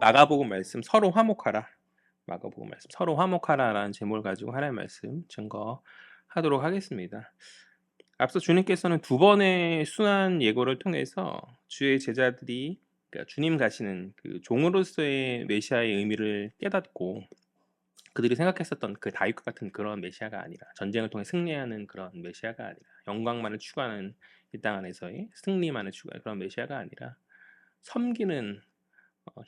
마가복음 말씀 서로 화목하라. 마가복음 말씀 서로 화목하라라는 제목을 가지고 하나님의 말씀 증거하도록 하겠습니다. 앞서 주님께서는 두 번의 순환 예고를 통해서 주의 제자들이 그러니까 주님 가시는 그 종으로서의 메시아의 의미를 깨닫고 그들이 생각했었던 그 다윗과 같은 그런 메시아가 아니라 전쟁을 통해 승리하는 그런 메시아가 아니라 영광만을 추구하는 이 땅 안에서의 승리만을 추구하는 그런 메시아가 아니라 섬기는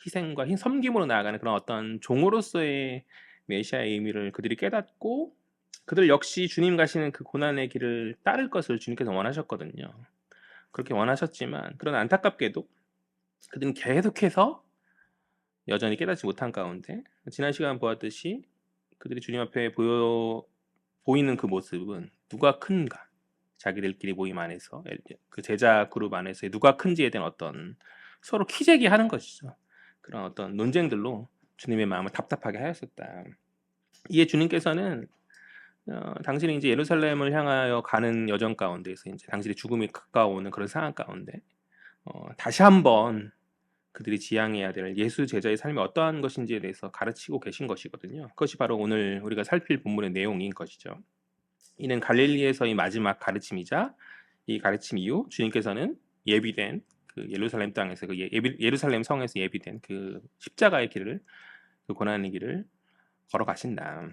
희생과 섬김으로 나아가는 그런 어떤 종으로서의 메시아의 의미를 그들이 깨닫고 그들 역시 주님 가시는 그 고난의 길을 따를 것을 주님께서 원하셨거든요. 그렇게 원하셨지만 그런 안타깝게도 그들은 계속해서 여전히 깨닫지 못한 가운데 지난 시간 보았듯이 그들이 주님 앞에 보이는 그 모습은 누가 큰가? 자기들끼리 모임 안에서 그 제자 그룹 안에서 누가 큰지에 대한 어떤 서로 키재기하는 것이죠. 그런 어떤 논쟁들로 주님의 마음을 답답하게 하였었다. 이에 주님께서는 당신이 이제 예루살렘을 향하여 가는 여정 가운데에서 이제 당신의 죽음이 가까워오는 그런 상황 가운데 다시 한번 그들이 지향해야 될 예수 제자의 삶이 어떠한 것인지에 대해서 가르치고 계신 것이거든요. 그것이 바로 오늘 우리가 살필 본문의 내용인 것이죠. 이는 갈릴리에서의 마지막 가르침이자 이 가르침 이후 주님께서는 예비된 그 예루살렘 땅에서 그 예루살렘 성에서 예비된 그 십자가의 길을 그 고난의 길을 걸어가신다.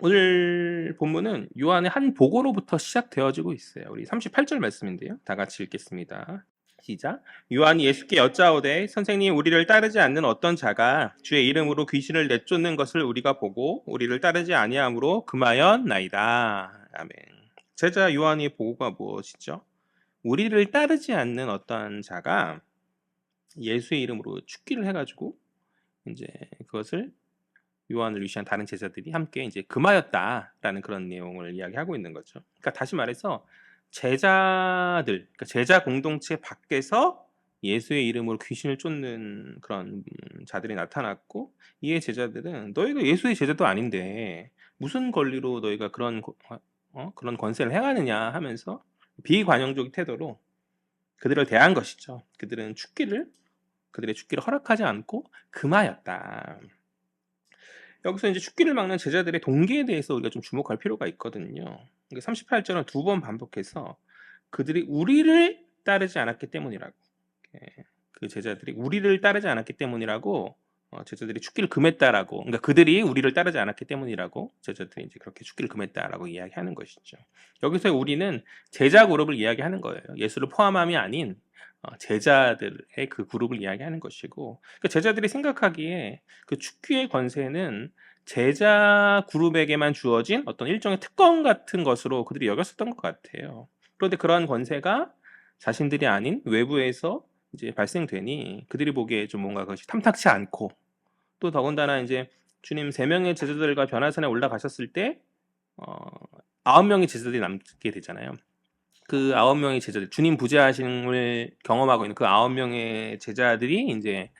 오늘 본문은 요한의 한 보고로부터 시작되어지고 있어요. 우리 38절 말씀인데요. 다 같이 읽겠습니다. 시작. 요한이 예수께 여짜오되 선생님 우리를 따르지 않는 어떤 자가 주의 이름으로 귀신을 내쫓는 것을 우리가 보고 우리를 따르지 아니함으로 금하였나이다. 아멘. 제자 요한의 보고가 무엇이죠? 우리를 따르지 않는 어떤 자가 예수의 이름으로 축기를 해가지고 이제 그것을 요한을 위시한 다른 제자들이 함께 이제 금하였다라는 그런 내용을 이야기하고 있는 거죠. 그러니까 다시 말해서 제자들, 그러니까 제자 공동체 밖에서 예수의 이름으로 귀신을 쫓는 그런 자들이 나타났고 이에 제자들은 너희가 예수의 제자도 아닌데 무슨 권리로 너희가 그런 그런 권세를 행하느냐 하면서 비관용적인 태도로 그들을 대한 것이죠. 그들의 축기를 허락하지 않고 금하였다. 여기서 이제 축기를 막는 제자들의 동기에 대해서 우리가 좀 주목할 필요가 있거든요. 38절은 두 번 반복해서 그들이 우리를 따르지 않았기 때문이라고, 그 제자들이 우리를 따르지 않았기 때문이라고 제자들이 축기를 금했다라고, 그러니까 그들이 우리를 따르지 않았기 때문이라고 제자들이 이제 그렇게 축기를 금했다라고 이야기하는 것이죠. 여기서 우리는 제자 그룹을 이야기하는 거예요. 예수를 포함함이 아닌 제자들의 그 그룹을 이야기하는 것이고, 그러니까 제자들이 생각하기에 그 축기의 권세는 제자 그룹에게만 주어진 어떤 일종의 특권 같은 것으로 그들이 여겼었던 것 같아요. 그런데 그러한 권세가 자신들이 아닌 외부에서 이제 발생되니 그들이 보기에 좀 뭔가 그것이 탐탁치 않고, 또 더군다나 이제 주님 3명의 제자들과 변화산에 올라가셨을 때 9명의 제자들이 남게 되잖아요. 그 9명의 제자들, 주님 부재하심을 경험하고 있는 그 9명의 제자들이 이제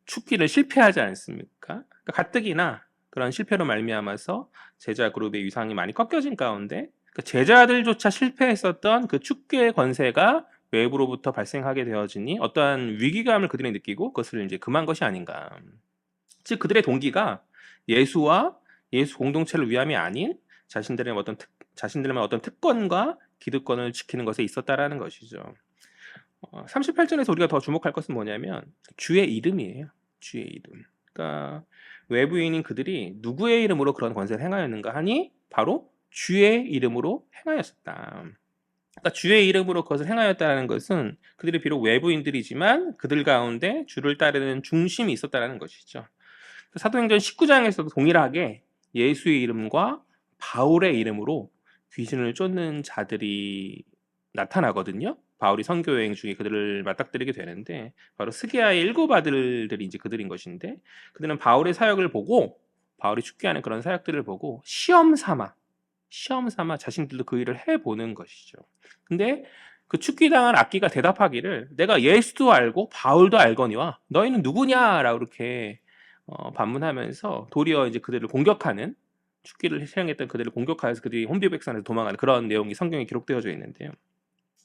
축기를 실패하지 않습니까? 그러니까 가뜩이나 그런 실패로 말미암아서 제자 그룹의 위상이 많이 꺾여진 가운데 그 제자들조차 실패했었던 그 축기의 권세가 외부로부터 발생하게 되어지니 어떠한 위기감을 그들이 느끼고 그것을 이제 금한 것이 아닌가. 즉 그들의 동기가 예수와 예수 공동체를 위함이 아닌 자신들의 어떤 특권과 기득권을 지키는 것에 있었다라는 것이죠. 38절에서 우리가 더 주목할 것은 뭐냐면 주의 이름이에요. 주의 이름. 그러니까 외부인인 그들이 누구의 이름으로 그런 권세를 행하였는가 하니 바로 주의 이름으로 행하였었다. 그러니까 주의 이름으로 그것을 행하였다는 것은 그들이 비록 외부인들이지만 그들 가운데 주를 따르는 중심이 있었다는 것이죠. 사도행전 19장에서도 동일하게 예수의 이름과 바울의 이름으로 귀신을 쫓는 자들이 나타나거든요. 바울이 선교 여행 중에 그들을 맞닥뜨리게 되는데 바로 스기야의 7 아들들이 이제 그들인 것인데 그들은 바울의 사역을 보고 바울이 축기하는 그런 사역들을 보고 시험 삼아 자신들도 그 일을 해보는 것이죠. 근데 그 축기당한 악기가 대답하기를 내가 예수도 알고 바울도 알거니와 너희는 누구냐라고 이렇게 반문하면서 도리어 이제 그들을 공격하는 축기를 실행했던 그들을 공격하여서 그들이 혼비백산에서 도망가는 그런 내용이 성경에 기록되어져 있는데요.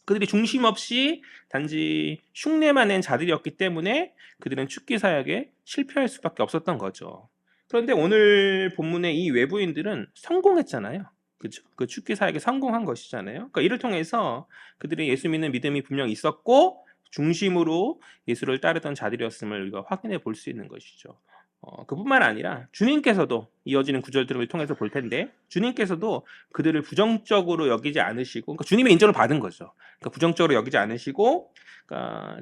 그들이 중심 없이 단지 흉내만 낸 자들이었기 때문에 그들은 축기 사역에 실패할 수밖에 없었던 거죠. 그런데 오늘 본문의 이 외부인들은 성공했잖아요. 그죠? 그 축기 사역에 성공한 것이잖아요. 그러니까 이를 통해서 그들이 예수 믿는 믿음이 분명 있었고 중심으로 예수를 따르던 자들이었음을 우리가 확인해 볼 수 있는 것이죠. 그뿐만 아니라 주님께서도 이어지는 구절들을 통해서 볼 텐데 주님께서도 그들을 부정적으로 여기지 않으시고 그러니까 주님의 인정을 받은 거죠. 그러니까 부정적으로 여기지 않으시고 그러니까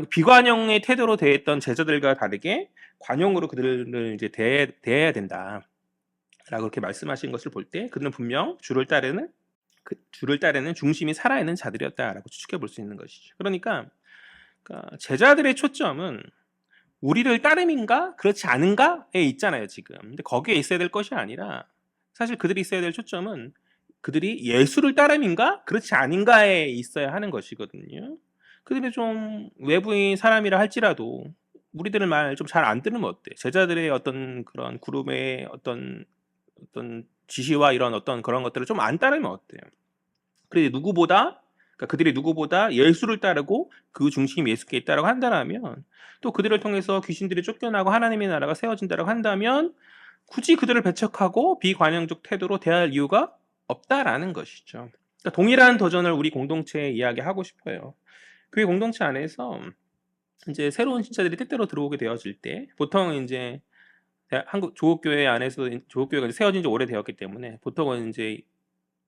비관용의 태도로 대했던 제자들과 다르게 관용으로 그들을 이제 대해야 된다라고 그렇게 말씀하신 것을 볼 때 그들은 분명 주를 따르는 중심이 살아있는 자들이었다라고 추측해 볼 수 있는 것이죠. 그러니까 제자들의 초점은 우리를 따름인가 그렇지 않은가에 있잖아요 지금. 근데 거기에 있어야 될 것이 아니라 사실 그들이 있어야 될 초점은 그들이 예수를 따름인가 그렇지 아닌가에 있어야 하는 것이거든요. 그들이 좀 외부인 사람이라 할지라도 우리들의 말 좀 잘 안 들으면 어때? 제자들의 어떤 그런 그룹의 어떤 지시와 이런 어떤 그런 것들을 좀 안 따르면 어때요? 그러니까 그들이 누구보다 예수를 따르고 그 중심 예수께 있다라고 한다면 또 그들을 통해서 귀신들이 쫓겨나고 하나님의 나라가 세워진다라고 한다면 굳이 그들을 배척하고 비관용적 태도로 대할 이유가 없다라는 것이죠. 그러니까 동일한 도전을 우리 공동체에 이야기하고 싶어요. 교회 공동체 안에서 이제 새로운 신자들이 때때로 들어오게 되어질 때 보통 이제 한국 조국교회 안에서 조국교회가 세워진 지 오래되었기 때문에 보통은 이제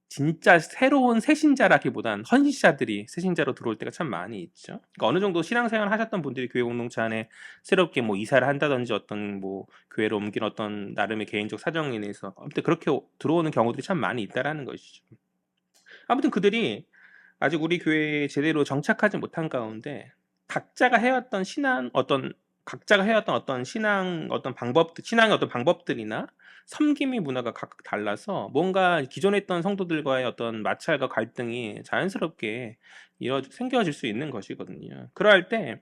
진짜 새로운 새신자라기보단 헌신자들이 새신자로 들어올 때가 참 많이 있죠. 그러니까 어느 정도 신앙생활 하셨던 분들이 교회 공동체 안에 새롭게 뭐 이사를 한다든지 어떤 뭐 교회로 옮긴 어떤 나름의 개인적 사정에 인해서 아무튼 그렇게 들어오는 경우들이 참 많이 있다라는 것이죠. 아무튼 그들이 아직 우리 교회에 제대로 정착하지 못한 가운데 각자가 해왔던 어떤 신앙의 어떤 방법들이나 섬김의 문화가 각각 달라서 뭔가 기존에 있던 성도들과의 어떤 마찰과 갈등이 자연스럽게 생겨질 수 있는 것이거든요. 그러할 때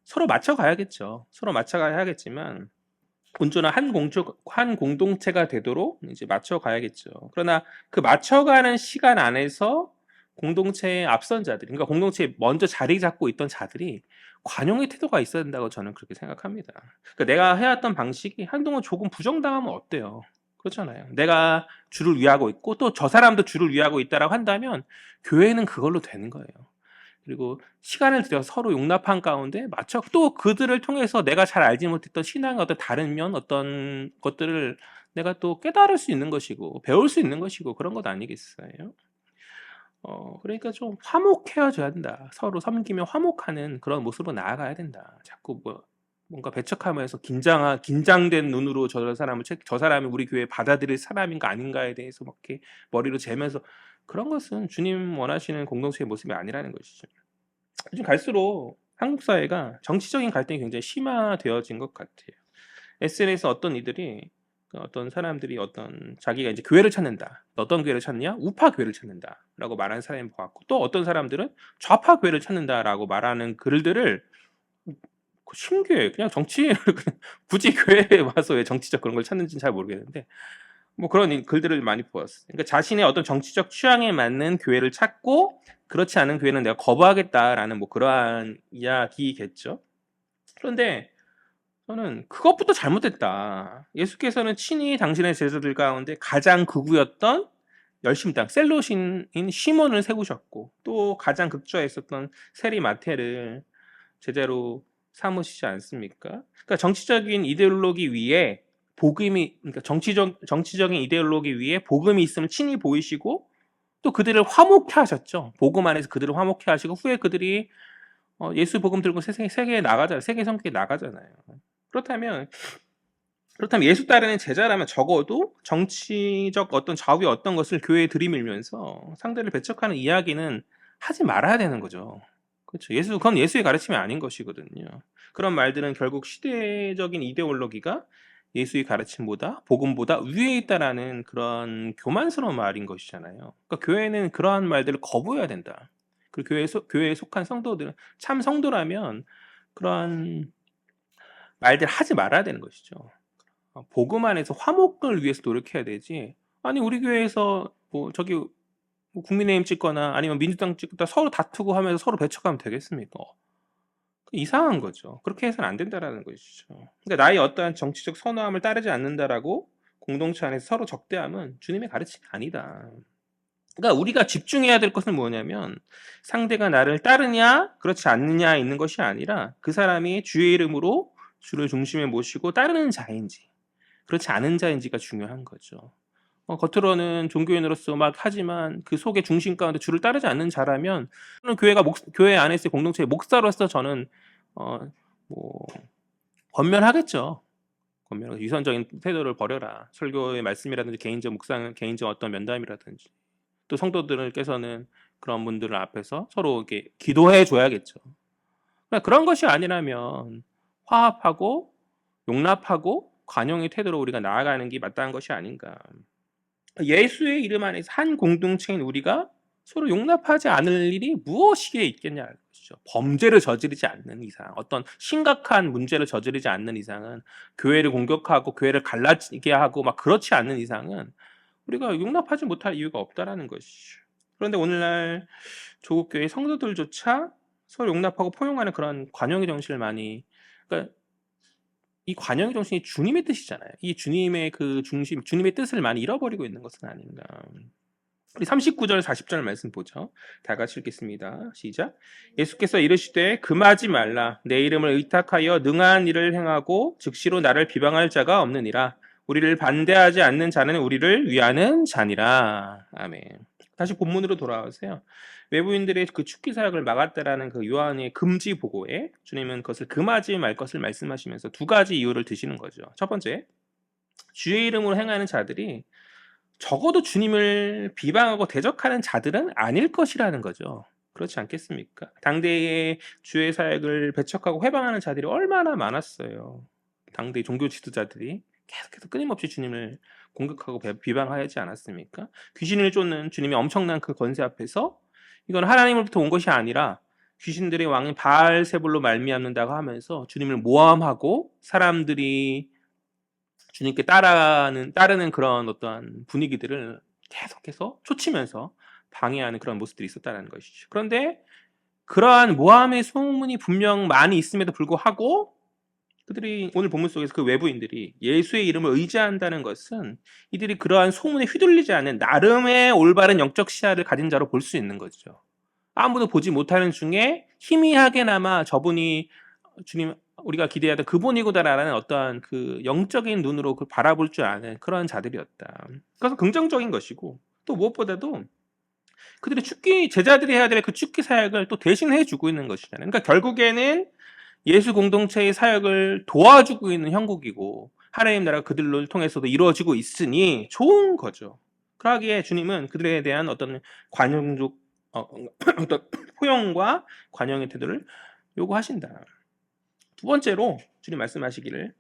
서로 맞춰가야겠죠. 서로 맞춰가야겠지만 온전한 한 공동체가 되도록 이제 맞춰가야겠죠. 그러나 그 맞춰가는 시간 안에서 공동체의 앞선 자들, 그러니까 공동체에 먼저 자리 잡고 있던 자들이 관용의 태도가 있어야 된다고 저는 그렇게 생각합니다. 그러니까 내가 해왔던 방식이 한동안 조금 부정당하면 어때요? 그렇잖아요. 내가 주를 위하고 있고 또 저 사람도 주를 위하고 있다라고 한다면 교회는 그걸로 되는 거예요. 그리고 시간을 들여서 서로 용납한 가운데 맞춰 또 그들을 통해서 내가 잘 알지 못했던 신앙의 어떤 다른 면 어떤 것들을 내가 또 깨달을 수 있는 것이고 배울 수 있는 것이고 그런 것 아니겠어요? 그러니까 좀 화목해져야 된다. 서로 섬기며 화목하는 그런 모습으로 나아가야 된다. 자꾸 뭔가 배척하면서 긴장된 눈으로 저 사람이 우리 교회 받아들일 사람인가 아닌가에 대해서 막 이렇게 머리로 재면서 그런 것은 주님 원하시는 공동체의 모습이 아니라는 것이죠. 요즘 갈수록 한국 사회가 정치적인 갈등이 굉장히 심화되어진 것 같아요. SNS 어떤 사람들이 자기가 이제 교회를 찾는다. 어떤 교회를 찾느냐? 우파 교회를 찾는다라고 말하는 사람이 보았고 또 어떤 사람들은 좌파 교회를 찾는다라고 말하는 글들을 신기해. 그냥 굳이 교회에 와서 왜 정치적 그런 걸 찾는지는 잘 모르겠는데 뭐 그런 글들을 많이 보았어요. 그러니까 자신의 어떤 정치적 취향에 맞는 교회를 찾고 그렇지 않은 교회는 내가 거부하겠다라는 뭐 그러한 이야기겠죠. 그런데 저는 그것부터 잘못됐다. 예수께서는 친히 당신의 제자들 가운데 가장 극우였던 열심당 셀로신인 시몬을 세우셨고 또 가장 극좌에 있었던 세리 마태를 제자로 삼으시지 않습니까? 그러니까 정치적인 이데올로기 위에 그러니까 정치적인 이데올로기 위에 복음이 있음을 친히 보이시고 또 그들을 화목케 하셨죠. 복음 안에서 그들을 화목케 하시고 후에 그들이 예수 복음 들고 세계에 나가잖아요. 세계 선교에 나가잖아요. 그렇다면 예수 따르는 제자라면 적어도 정치적 어떤 좌우의 어떤 것을 교회에 들이밀면서 상대를 배척하는 이야기는 하지 말아야 되는 거죠. 그렇죠. 그건 예수의 가르침이 아닌 것이거든요. 그런 말들은 결국 시대적인 이데올로기가 예수의 가르침보다 복음보다 위에 있다라는 그런 교만스러운 말인 것이잖아요. 그러니까 교회는 그러한 말들을 거부해야 된다. 그리고 교회에 속한 성도들은 참 성도라면 그러한 말들 하지 말아야 되는 것이죠. 복음 안에서 화목을 위해서 노력해야 되지. 아니 우리 교회에서 뭐 저기 뭐 국민의힘 찍거나 아니면 민주당 찍거나 서로 다투고 하면서 서로 배척하면 되겠습니까? 이상한 거죠. 그렇게 해서는 안 된다라는 것이죠. 그러니까 나의 어떠한 정치적 선호함을 따르지 않는다라고 공동체 안에서 서로 적대함은 주님의 가르침이 아니다. 그러니까 우리가 집중해야 될 것은 뭐냐면 상대가 나를 따르냐 그렇지 않느냐에 있는 것이 아니라 그 사람이 주의 이름으로 주를 중심에 모시고 따르는 자인지 그렇지 않은 자인지가 중요한 거죠. 겉으로는 종교인으로서 막 하지만 그 속의 중심 가운데 주를 따르지 않는 자라면 저는 교회 안에서의 공동체의 목사로서 저는 뭐 권면하겠죠. 권면 위선적인 태도를 버려라. 설교의 말씀이라든지 개인적 묵상, 개인적 어떤 면담이라든지 또 성도들께서는 그런 분들 앞에서 서로 이렇게 기도해 줘야겠죠. 그러니까 그런 것이 아니라면 화합하고 용납하고 관용의 태도로 우리가 나아가는 게 마땅한 것이 아닌가. 예수의 이름 안에서 한 공동체인 우리가 서로 용납하지 않을 일이 무엇이기에 있겠냐는 것이죠. 범죄를 저지르지 않는 이상, 어떤 심각한 문제를 저지르지 않는 이상은 교회를 공격하고 교회를 갈라지게 하고 막 그렇지 않는 이상은 우리가 용납하지 못할 이유가 없다라는 것이죠. 그런데 오늘날 조국 교회 성도들조차 서로 용납하고 포용하는 그런 관용의 정신을 많이, 그러니까 이 관용의 정신이 주님의 뜻이잖아요. 이 주님의 그 중심, 주님의 뜻을 많이 잃어버리고 있는 것은 아닌가. 우리 39절 40절 말씀 보죠. 다 같이 읽겠습니다. 시작. 예수께서 이르시되 금하지 말라. 내 이름을 의탁하여 능한 일을 행하고 즉시로 나를 비방할 자가 없느니라. 우리를 반대하지 않는 자는 우리를 위하는 자니라. 아멘. 다시 본문으로 돌아오세요. 외부인들의 그 축기 사역을 막았다라는 그 요한의 금지 보고에 주님은 그것을 금하지 말 것을 말씀하시면서 두 가지 이유를 드시는 거죠. 첫 번째, 주의 이름으로 행하는 자들이 적어도 주님을 비방하고 대적하는 자들은 아닐 것이라는 거죠. 그렇지 않겠습니까? 당대의 주의 사역을 배척하고 회방하는 자들이 얼마나 많았어요. 당대의 종교 지도자들이 계속해서 끊임없이 주님을 공격하고 비방하지 않았습니까? 귀신을 쫓는 주님의 엄청난 그 권세 앞에서 이건 하나님으로부터 온 것이 아니라 귀신들의 왕인 바알세불로 말미암는다고 하면서 주님을 모함하고 사람들이 주님께 따르는 그런 어떠한 분위기들을 계속해서 쫓으면서 방해하는 그런 모습들이 있었다는 것이죠. 그런데 그러한 모함의 소문이 분명 많이 있음에도 불구하고 그들이 오늘 본문 속에서 그 외부인들이 예수의 이름을 의지한다는 것은 이들이 그러한 소문에 휘둘리지 않는 나름의 올바른 영적 시야를 가진 자로 볼 수 있는 거죠. 아무도 보지 못하는 중에 희미하게나마 저분이 주님 우리가 기대하던 그분이구나라는 어떠한 그 영적인 눈으로 그걸 바라볼 줄 아는 그런 자들이었다. 그래서 긍정적인 것이고 또 무엇보다도 그들이 제자들이 해야 될 그 축기 사역을 또 대신해 주고 있는 것이잖아요. 그러니까 결국에는 예수 공동체의 사역을 도와주고 있는 형국이고 하나님 나라가 그들을 통해서도 이루어지고 있으니 좋은 거죠. 그러기에 주님은 그들에 대한 어떤 관용적 어떤 포용과 관용의 태도를 요구하신다. 두 번째로 주님 말씀하시기를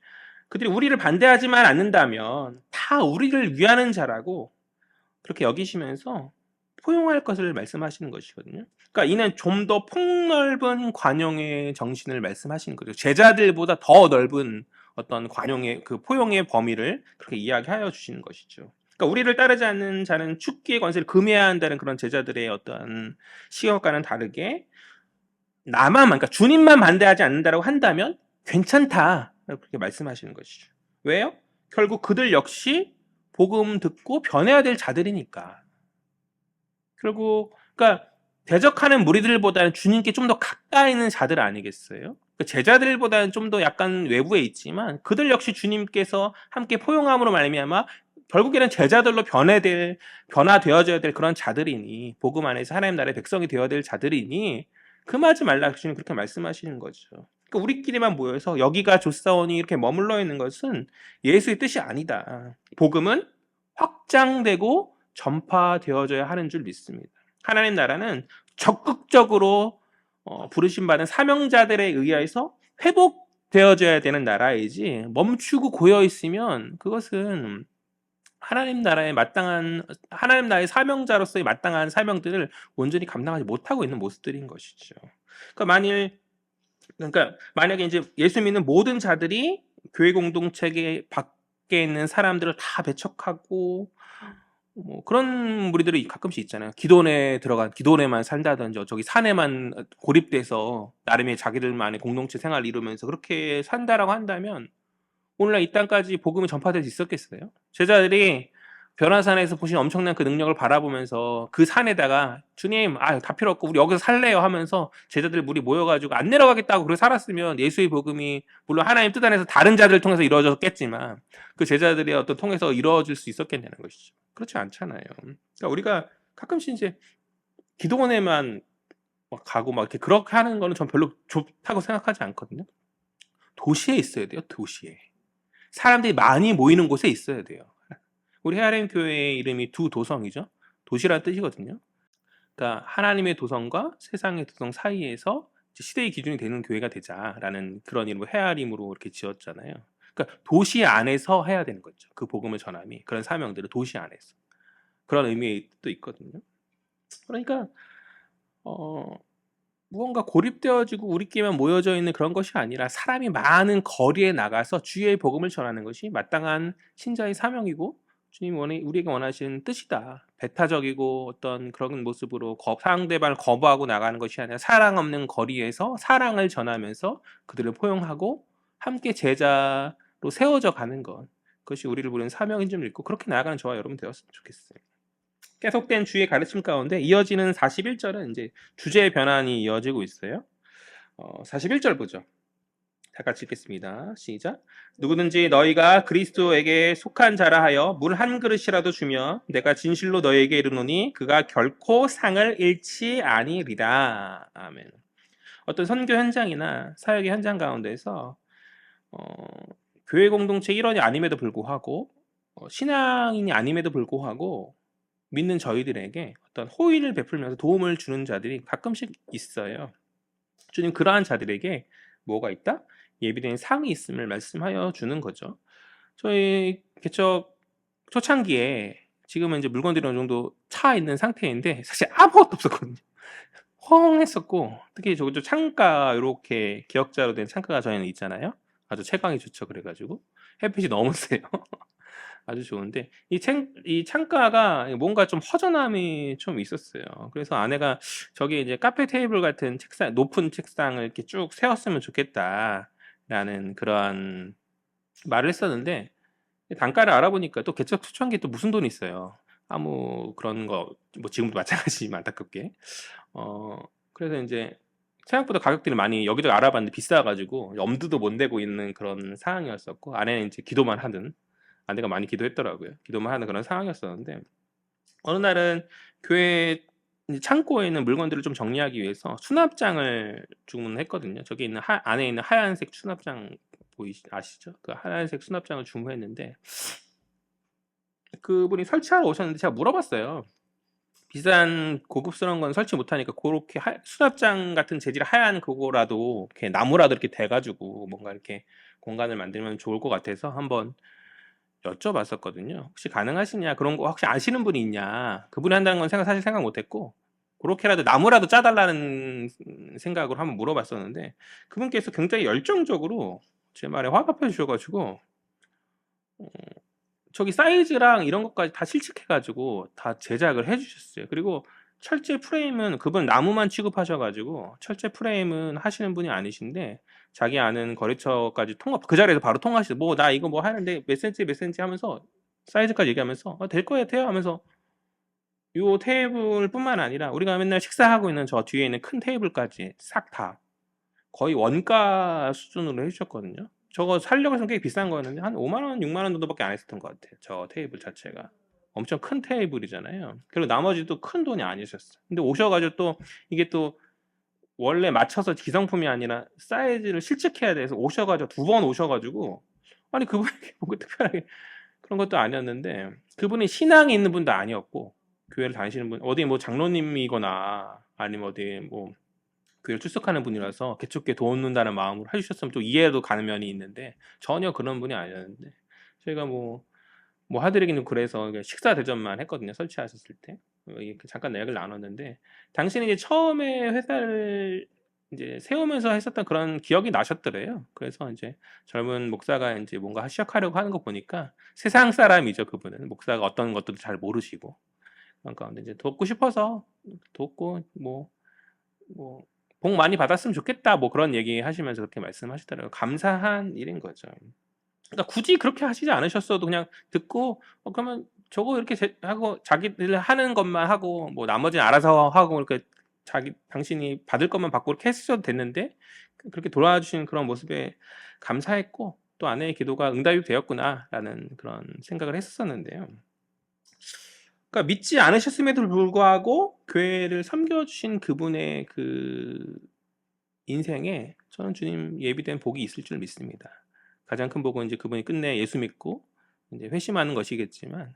그들이 우리를 반대하지만 않는다면 다 우리를 위하는 자라고 그렇게 여기시면서 포용할 것을 말씀하시는 것이거든요. 그러니까 이는 좀 더 폭넓은 관용의 정신을 말씀하시는 거죠. 제자들보다 더 넓은 어떤 관용의 그 포용의 범위를 그렇게 이야기하여 주시는 것이죠. 그러니까 우리를 따르지 않는 자는 축기의 권세를 금해야 한다는 그런 제자들의 어떤 시각과는 다르게 그러니까 주님만 반대하지 않는다라고 한다면 괜찮다 그렇게 말씀하시는 것이죠. 왜요? 결국 그들 역시 복음 듣고 변해야 될 자들이니까. 결국 그러니까 대적하는 무리들보다는 주님께 좀 더 가까이 있는 자들 아니겠어요? 제자들보다는 좀 더 약간 외부에 있지만 그들 역시 주님께서 함께 포용함으로 말미암아 결국에는 제자들로 변화되어져야 될 그런 자들이니 복음 안에서 하나님 나라의 백성이 되어야 될 자들이니 금하지 말라 주님 그렇게 말씀하시는 거죠. 그러니까 우리끼리만 모여서 여기가 좋사오니 이렇게 머물러 있는 것은 예수의 뜻이 아니다. 복음은 확장되고 전파되어져야 하는 줄 믿습니다. 하나님 나라는 적극적으로 부르심 받은 사명자들에 의해서 회복되어져야 되는 나라이지 멈추고 고여 있으면 그것은 하나님 나라의 사명자로서의 마땅한 사명들을 온전히 감당하지 못하고 있는 모습들인 것이죠. 그러니까 만약에 이제 예수 믿는 모든 자들이 교회 공동체 밖에 있는 사람들을 다 배척하고 뭐 그런 무리들이 가끔씩 있잖아요. 기도원에만 산다든지 저기 산에만 고립돼서 나름의 자기들만의 공동체 생활을 이루면서 그렇게 산다라고 한다면 오늘날 이 땅까지 복음이 전파될 수 있었겠어요? 제자들이 변화산에서 보신 엄청난 그 능력을 바라보면서 그 산에다가 주님, 다 필요 없고 우리 여기서 살래요 하면서 제자들 무리 모여가지고 안 내려가겠다고 그렇게 살았으면 예수의 복음이 물론 하나님 뜻 안에서 다른 자들을 통해서 이루어졌겠지만 그 제자들의 어떤 통해서 이루어질 수 있었겠냐는 것이죠. 그렇지 않잖아요. 그러니까 우리가 가끔씩 이제 기도원에만 막 가고 막 이렇게 그렇게 하는 거는 전 별로 좋다고 생각하지 않거든요. 도시에 있어야 돼요. 도시에. 사람들이 많이 모이는 곳에 있어야 돼요. 우리 헤아림 교회의 이름이 두 도성이죠. 도시라는 뜻이거든요. 그러니까 하나님의 도성과 세상의 도성 사이에서 시대의 기준이 되는 교회가 되자라는 그런 이름으로 헤아림으로 이렇게 지었잖아요. 그러니까 도시 안에서 해야 되는 거죠. 그 복음의 전함이 그런 사명들을 도시 안에서 그런 의미도 있거든요. 그러니까 무언가 고립되어지고 우리끼리만 모여져 있는 그런 것이 아니라 사람이 많은 거리에 나가서 주의 복음을 전하는 것이 마땅한 신자의 사명이고 주님이 우리에게 원하시는 뜻이다. 배타적이고 어떤 그런 모습으로 상대방을 거부하고 나가는 것이 아니라 사랑 없는 거리에서 사랑을 전하면서 그들을 포용하고 함께 제자로 세워져 가는 것. 그것이 우리를 부르는 사명인 줄 믿고 그렇게 나아가는 저와 여러분 되었으면 좋겠어요. 계속된 주의 가르침 가운데 이어지는 41절은 이제 주제의 변환이 이어지고 있어요. 41절 보죠. 다 같이 읽겠습니다. 시작. 누구든지 너희가 그리스도에게 속한 자라 하여 물 한 그릇이라도 주면 내가 진실로 너희에게 이르노니 그가 결코 상을 잃지 아니리라. 아멘. 어떤 선교 현장이나 사역의 현장 가운데서 교회 공동체 일원이 아님에도 불구하고 신앙인이 아님에도 불구하고 믿는 저희들에게 어떤 호의를 베풀면서 도움을 주는 자들이 가끔씩 있어요. 주님 그러한 자들에게 뭐가 있다? 예비된 상이 있음을 말씀하여 주는 거죠. 저희 개척 초창기에 지금은 이제 물건들이 어느 정도 차 있는 상태인데 사실 아무것도 없었거든요. 허황했었고 특히 저기 창가 이렇게 기역자로 된 창가가 저희는 있잖아요. 아주 채광이 좋죠. 그래가지고 햇빛이 너무 세요. 아주 좋은데 이 창가가 뭔가 좀 허전함이 좀 있었어요. 그래서 아내가 저기 이제 카페 테이블 같은 책상, 높은 책상을 이렇게 쭉 세웠으면 좋겠다라는 그런 말을 했었는데 단가를 알아보니까 또 개척 초창기 또 무슨 돈이 있어요. 아무 그런 거 뭐 지금도 마찬가지지만 안타깝게 그래서 이제 생각보다 가격들이 많이 여기저기 알아봤는데 비싸가지고 엄두도 못 내고 있는 그런 상황이었었고 아내는 이제 기도만 하든 아내가 많이 기도했더라고요. 기도만 하는 그런 상황이었었는데 어느 날은 교회 창고에 있는 물건들을 좀 정리하기 위해서 수납장을 주문했거든요. 저기 있는 안에 있는 하얀색 수납장 아시죠? 그 하얀색 수납장을 주문했는데 그분이 설치하러 오셨는데 제가 물어봤어요. 비싼 고급스러운 건 설치 못하니까 그렇게 수납장 같은 재질 하얀 그거라도 이렇게 나무라도 이렇게 대가지고 뭔가 이렇게 공간을 만들면 좋을 것 같아서 한번 여쭤봤었거든요. 혹시 가능하시냐? 그런 거 혹시 아시는 분이 있냐? 그분이 한다는 건 사실 생각 못했고 그렇게라도 나무라도 짜달라는 생각으로 한번 물어봤었는데 그분께서 굉장히 열정적으로 제 말에 화답해 주셔가지고 저기 사이즈랑 이런 것까지 다 실측해가지고 다 제작을 해주셨어요. 그리고 철제 프레임은 그분 나무만 취급하셔가지고 철제 프레임은 하시는 분이 아니신데 자기 아는 거래처까지 그 자리에서 바로 통화하시죠. 뭐 나 이거 뭐 하는데 몇 센치 하면서 사이즈까지 얘기하면서 될 거예요, 돼요 하면서 요 테이블뿐만 아니라 우리가 맨날 식사하고 있는 저 뒤에 있는 큰 테이블까지 싹 다 거의 원가 수준으로 해주셨거든요. 저거 살려고 해서 꽤 비싼 거였는데 한 5만 원, 6만 원 정도밖에 안 했었던 것 같아요. 저 테이블 자체가. 엄청 큰 테이블이잖아요. 그리고 나머지도 큰 돈이 아니셨어요. 근데 오셔가지고 또 이게 또 원래 맞춰서 기성품이 아니라 사이즈를 실측해야 돼서 오셔가지고 2번 오셔가지고 아니 그분에게 뭔가 특별하게 그런 것도 아니었는데 그분이 신앙이 있는 분도 아니었고 교회를 다니시는 분 어디 뭐 장로님이거나 아니면 어디 뭐 교회를 출석하는 분이라서 개척교회 도움준다는 마음으로 해주셨으면 좀 이해도 가는 면이 있는데 전혀 그런 분이 아니었는데 저희가 뭐 하드리기는 그래서 식사 대접만 했거든요. 설치하셨을 때 잠깐 이야기를 나눴는데 당신이 이제 처음에 회사를 이제 세우면서 했었던 그런 기억이 나셨더래요. 그래서 이제 젊은 목사가 이제 뭔가 시작하려고 하는 거 보니까 세상 사람이죠, 그분은. 목사가 어떤 것들도 잘 모르시고. 그러니까 이제 돕고 싶어서 돕고 뭐 복 많이 받았으면 좋겠다 뭐 그런 얘기 하시면서 그렇게 말씀하시더라고요. 감사한 일인 거죠. 그러니까 굳이 그렇게 하시지 않으셨어도 그냥 듣고 그러면 저거 이렇게 하고 자기들 하는 것만 하고 뭐 나머지는 알아서 하고 이렇게 당신이 받을 것만 받고 이렇게 했어도 됐는데 그렇게 돌아와 주시는 그런 모습에 감사했고 또 아내의 기도가 응답이 되었구나라는 그런 생각을 했었는데요. 그러니까 믿지 않으셨음에도 불구하고 교회를 섬겨주신 그분의 그 인생에 저는 주님 예비된 복이 있을 줄 믿습니다. 가장 큰 복은 이제 그분이 끝내 예수 믿고 이제 회심하는 것이겠지만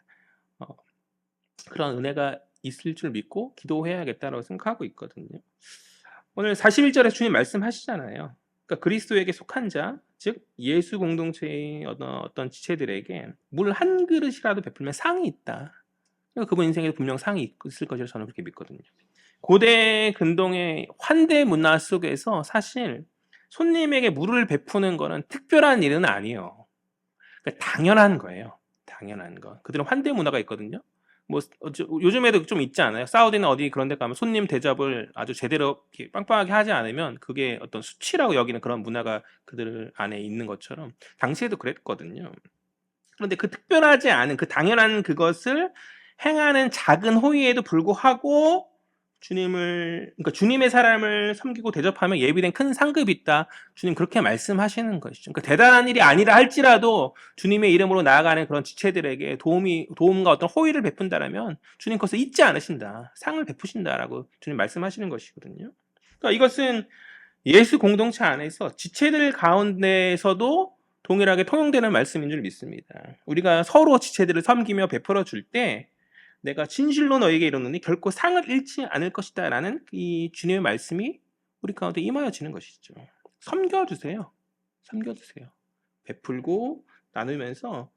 그런 은혜가 있을 줄 믿고 기도해야겠다라고 생각하고 있거든요. 오늘 41절에 주님 말씀하시잖아요. 그러니까 그리스도에게 속한 자, 즉 예수 공동체의 어떤 지체들에게 물 한 그릇이라도 베풀면 상이 있다. 그분 인생에 분명 상이 있을 것이라 저는 그렇게 믿거든요. 고대 근동의 환대 문화 속에서 사실 손님에게 물을 베푸는 거는 특별한 일은 아니에요. 그러니까 당연한 거예요. 당연한 거. 그들은 환대 문화가 있거든요. 뭐 요즘에도 좀 있지 않아요? 사우디나 어디 그런 데 가면 손님 대접을 아주 제대로 이렇게 빵빵하게 하지 않으면 그게 어떤 수치라고 여기는 그런 문화가 그들 안에 있는 것처럼 당시에도 그랬거든요. 그런데 그 특별하지 않은 그 당연한 그것을 행하는 작은 호의에도 불구하고 그러니까 주님의 사람을 섬기고 대접하면 예비된 큰 상급이 있다. 주님 그렇게 말씀하시는 것이죠. 그러니까 대단한 일이 아니라 할지라도 주님의 이름으로 나아가는 그런 지체들에게 도움과 어떤 호의를 베푼다라면 주님 그것을 잊지 않으신다. 상을 베푸신다라고 주님 말씀하시는 것이거든요. 그러니까 이것은 예수 공동체 안에서 지체들 가운데에서도 동일하게 통용되는 말씀인 줄 믿습니다. 우리가 서로 지체들을 섬기며 베풀어 줄 때 내가 진실로 너에게 이르노니 결코 상을 잃지 않을 것이다 라는 이 주님의 말씀이 우리 가운데 임하여지는 것이죠. 섬겨주세요. 섬겨주세요. 베풀고 나누면서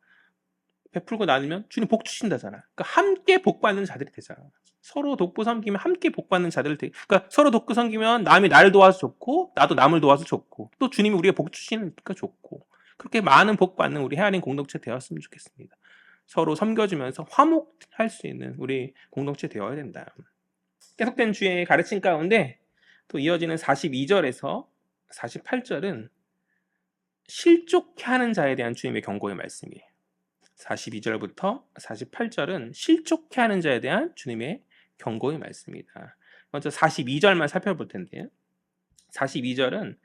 베풀고 나누면 주님 복 주신다잖아. 그러니까 함께 복 받는 자들이 되잖아. 서로 돕고 섬기면 함께 복 받는 자들을 그러니까 서로 돕고 섬기면 남이 나를 도와서 좋고 나도 남을 도와서 좋고 또 주님이 우리에게 복 주시니까 좋고 그렇게 많은 복 받는 우리 헤아린 공동체 되었으면 좋겠습니다. 서로 섬겨주면서 화목할 수 있는 우리 공동체 되어야 된다. 계속된 주의 가르침 가운데 또 이어지는 42절에서 48절은 실족해 하는 자에 대한 주님의 경고의 말씀이에요. 42절부터 48절은 실족해 하는 자에 대한 주님의 경고의 말씀입니다. 먼저 42절만 살펴볼 텐데요. 42절은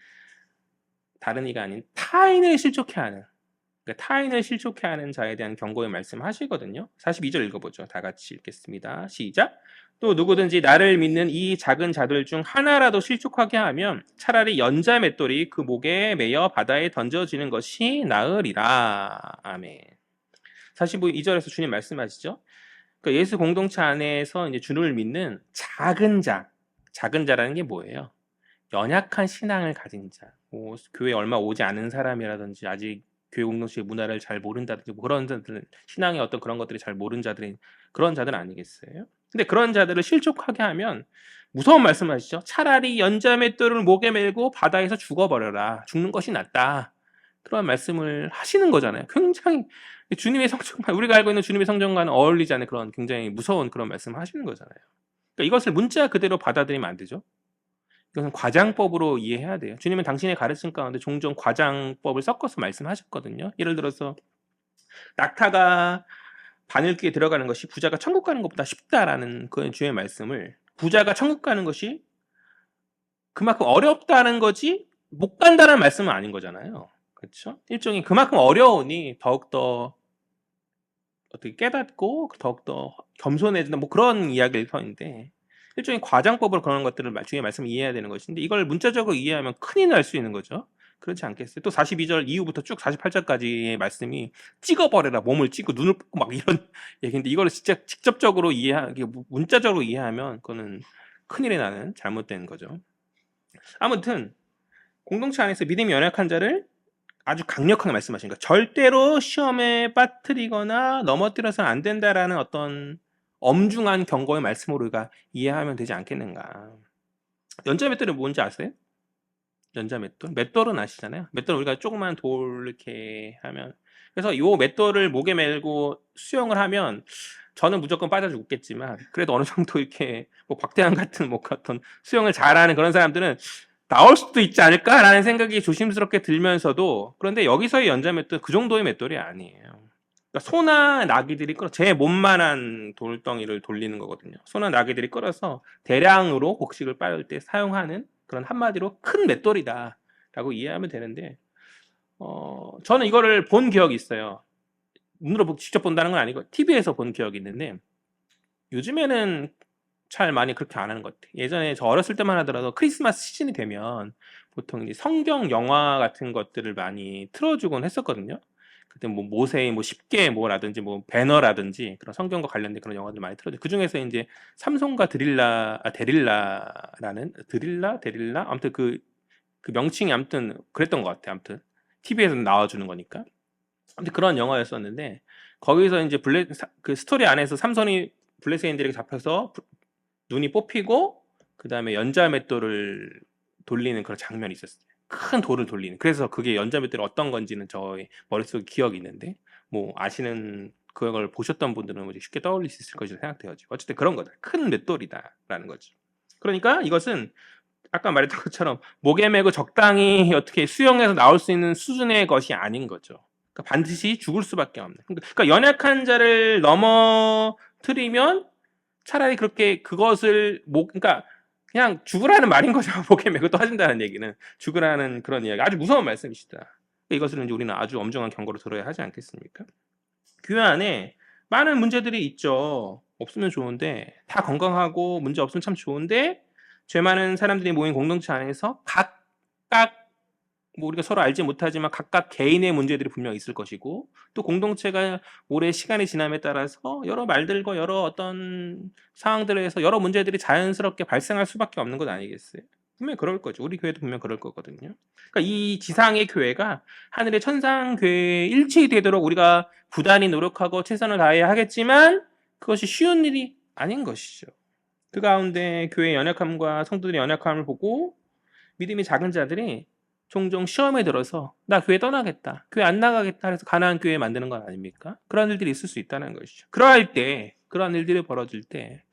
다른 이가 아닌 타인을 실족해 하는, 그러니까 타인을 실족해 하는 자에 대한 경고의 말씀 하시거든요. 42절 읽어보죠. 다 같이 읽겠습니다. 시작. 또 누구든지 나를 믿는 이 작은 자들 중 하나라도 실족하게 하면 차라리 연자 맷돌이 그 목에 매여 바다에 던져지는 것이 나으리라. 아멘. 42절에서 주님 말씀하시죠. 그러니까 예수 공동체 안에서 이제 주님을 믿는 작은 자라는 게 뭐예요? 연약한 신앙을 가진 자, 뭐 교회 얼마 오지 않은 사람이라든지 아직 교회 공동체의 문화를 잘 모른다든지 뭐 그런 자들은 신앙의 어떤 그런 것들이 잘 모르는 자들이 그런 자들 아니겠어요? 근데 그런 자들을 실족하게 하면 무서운 말씀하시죠. 차라리 연자맷돌을 목에 메고 바다에서 죽어버려라. 죽는 것이 낫다. 그런 말씀을 하시는 거잖아요. 굉장히 주님의 성정과 우리가 알고 있는 주님의 성정과는 어울리지 않는 그런 굉장히 무서운 그런 말씀을 하시는 거잖아요. 그러니까 이것을 문자 그대로 받아들이면 안 되죠. 이것은 과장법으로 이해해야 돼요. 주님은 당신의 가르침 가운데 종종 과장법을 섞어서 말씀하셨거든요. 예를 들어서 낙타가 바늘귀에 들어가는 것이 부자가 천국 가는 것보다 쉽다라는 그 주의 말씀을 부자가 천국 가는 것이 그만큼 어렵다는 거지 못 간다는 말씀은 아닌 거잖아요. 그렇죠? 일종의 그만큼 어려우니 더욱더 어떻게 깨닫고 더욱더 겸손해진다 뭐 그런 이야기일 터인데 일종의 과장법으로 그런 것들을 주의 말씀을 이해해야 되는 것인데 이걸 문자적으로 이해하면 큰일 날 수 있는 거죠. 그렇지 않겠어요? 또 42절 이후부터 쭉 48절까지의 말씀이 찍어버려라 몸을 찍고 눈을 뽑고 막 이런 얘기인데 이걸 진짜 직접적으로 문자적으로 이해하면 그거는 큰일이 나는 잘못된 거죠. 아무튼 공동체 안에서 믿음이 연약한 자를 아주 강력하게 말씀하신 거. 절대로 시험에 빠뜨리거나 넘어뜨려서는 안 된다라는 어떤 엄중한 경고의 말씀으로 우리가 이해하면 되지 않겠는가. 연자맷돌이 뭔지 아세요? 연자 맷돌? 맷돌은 아시잖아요. 맷돌 우리가 조그만 돌 이렇게 하면 그래서 요 맷돌을 목에 메고 수영을 하면 저는 무조건 빠져 죽겠지만 그래도 어느 정도 이렇게 뭐 박태환 같은 뭐 어떤 수영을 잘하는 그런 사람들은 나올 수도 있지 않을까라는 생각이 조심스럽게 들면서도 그런데 여기서의 연자 맷돌 그 정도의 맷돌이 아니에요. 그러니까 소나 나귀들이 끌어 제 몸만한 돌덩이를 돌리는 거거든요. 소나 나귀들이 끌어서 대량으로 곡식을 빨을 때 사용하는 그런 한마디로 큰 맷돌이다라고 이해하면 되는데 저는 이거를 본 기억이 있어요. 눈으로 직접 본다는 건 아니고 TV에서 본 기억이 있는데 요즘에는 잘 많이 그렇게 안 하는 것 같아요. 예전에 저 어렸을 때만 하더라도 크리스마스 시즌이 되면 보통 이제 성경 영화 같은 것들을 많이 틀어주곤 했었거든요. 그때 뭐 모세의 뭐 10개 뭐라든지 뭐 배너라든지 그런 성경과 관련된 그런 영화들 많이 틀어줘. 그 중에서 이제 삼손과 데릴라라는 데릴라 아무튼 그 명칭이 아무튼 그랬던 것 같아요. 아무튼 TV에서 나와주는 거니까. 아무튼 그런 영화였었는데 거기서 이제 그 스토리 안에서 삼손이 블레셋인들에게 잡혀서 눈이 뽑히고 그 다음에 연자 맷돌을 돌리는 그런 장면이 있었어요. 큰 돌을 돌리는. 그래서 그게 연자 맷돌이 어떤 건지는 저의 머릿속에 기억이 있는데 뭐 아시는 그걸 보셨던 분들은 뭐 쉽게 떠올릴 수 있을 것이라 생각돼요. 어쨌든 그런 거다. 큰 맷돌이다라는 거죠. 그러니까 이것은 아까 말했던 것처럼 목에 메고 적당히 어떻게 수영해서 나올 수 있는 수준의 것이 아닌 거죠. 그러니까 반드시 죽을 수밖에 없는. 그러니까 연약한 자를 넘어뜨리면 차라리 그렇게 그것을 그러니까 그냥 죽으라는 말인 거죠. 목에 메고 떠진다는 얘기는 죽으라는 그런 이야기. 아주 무서운 말씀이시다. 이것을 이제 우리는 아주 엄중한 경고로 들어야 하지 않겠습니까? 교회 안에 많은 문제들이 있죠. 없으면 좋은데 다 건강하고 문제 없으면 참 좋은데 죄 많은 사람들이 모인 공동체 안에서 각각 뭐 우리가 서로 알지 못하지만 각각 개인의 문제들이 분명 있을 것이고 또 공동체가 오래 시간이 지남에 따라서 여러 말들과 여러 어떤 상황들에서 여러 문제들이 자연스럽게 발생할 수밖에 없는 것 아니겠어요? 분명히 그럴 거죠. 우리 교회도 분명 그럴 거거든요. 그러니까 이 지상의 교회가 하늘의 천상 교회에 일치되도록 우리가 부단히 노력하고 최선을 다해야 하겠지만 그것이 쉬운 일이 아닌 것이죠. 그 가운데 교회의 연약함과 성도들의 연약함을 보고 믿음이 작은 자들이 종종 시험에 들어서 나 교회 떠나겠다, 교회 안 나가겠다 해서 가나안 교회 만드는 건 아닙니까? 그런 일들이 있을 수 있다는 것이죠. 그러한 일들이 벌어질 때